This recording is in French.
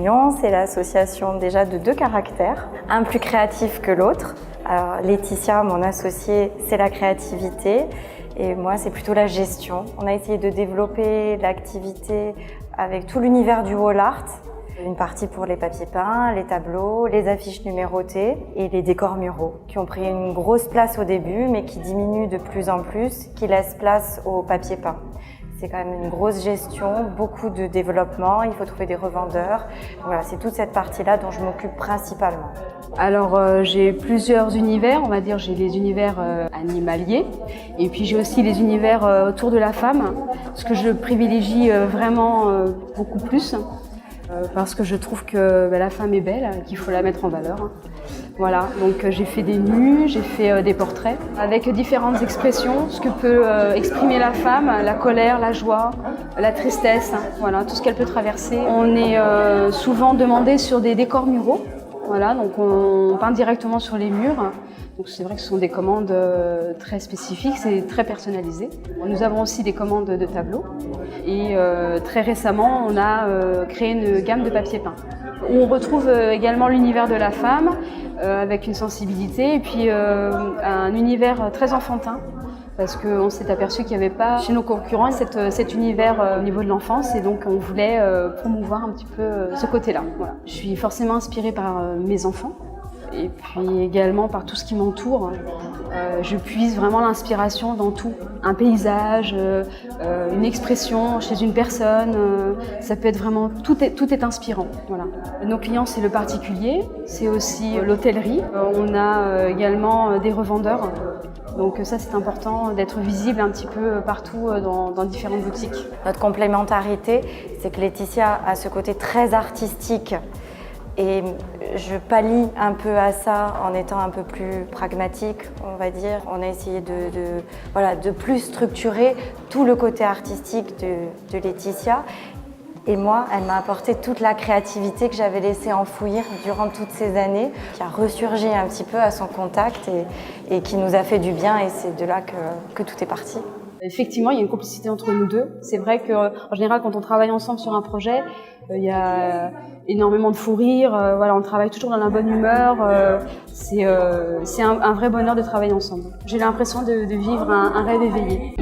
Union, c'est l'association déjà de 2 caractères, un plus créatif que l'autre. Alors Laetitia, mon associée, c'est la créativité et moi c'est plutôt la gestion. On a essayé de développer l'activité avec tout l'univers du wall art. Une partie pour les papiers peints, les tableaux, les affiches numérotées et les décors muraux qui ont pris une grosse place au début mais qui diminuent de plus en plus, qui laissent place au papier peint. C'est quand même une grosse gestion, beaucoup de développement, il faut trouver des revendeurs. Voilà, c'est toute cette partie-là dont je m'occupe principalement. Alors j'ai plusieurs univers, on va dire j'ai les univers animaliers et puis j'ai aussi les univers autour de la femme, ce que je privilégie vraiment beaucoup plus. Parce que je trouve que la femme est belle, qu'il faut la mettre en valeur. Voilà, donc j'ai fait des nus, j'ai fait des portraits avec différentes expressions, ce que peut exprimer la femme, la colère, la joie, la tristesse, voilà, tout ce qu'elle peut traverser. On est souvent demandé sur des décors muraux, voilà, donc on peint directement sur les murs. Donc c'est vrai que ce sont des commandes très spécifiques, c'est très personnalisé. Nous avons aussi des commandes de tableaux et très récemment on a créé une gamme de papier peint où on retrouve également l'univers de la femme avec une sensibilité et puis un univers très enfantin parce qu'on s'est aperçu qu'il n'y avait pas chez nos concurrents cet univers au niveau de l'enfance et donc on voulait promouvoir un petit peu ce côté-là. Voilà. Je suis forcément inspirée par mes enfants. Et puis également par tout ce qui m'entoure. Je puise vraiment l'inspiration dans tout. Un paysage, une expression chez une personne, ça peut être vraiment, tout est inspirant. Voilà. Nos clients, c'est le particulier, c'est aussi l'hôtellerie. On a également des revendeurs. Donc ça, c'est important d'être visible un petit peu partout dans différentes boutiques. Notre complémentarité, c'est que Laetitia a ce côté très artistique. Et je pallie un peu à ça en étant un peu plus pragmatique, on va dire. On a essayé de plus structurer tout le côté artistique de Laetitia. Et moi, elle m'a apporté toute la créativité que j'avais laissé enfouir durant toutes ces années, qui a ressurgi un petit peu à son contact et qui nous a fait du bien. Et c'est de là que tout est parti. Effectivement, il y a une complicité entre nous deux. C'est vrai qu'en général, quand on travaille ensemble sur un projet, il y a énormément de fou rire. Voilà, on travaille toujours dans la bonne humeur. C'est un vrai bonheur de travailler ensemble. J'ai l'impression de vivre un rêve éveillé.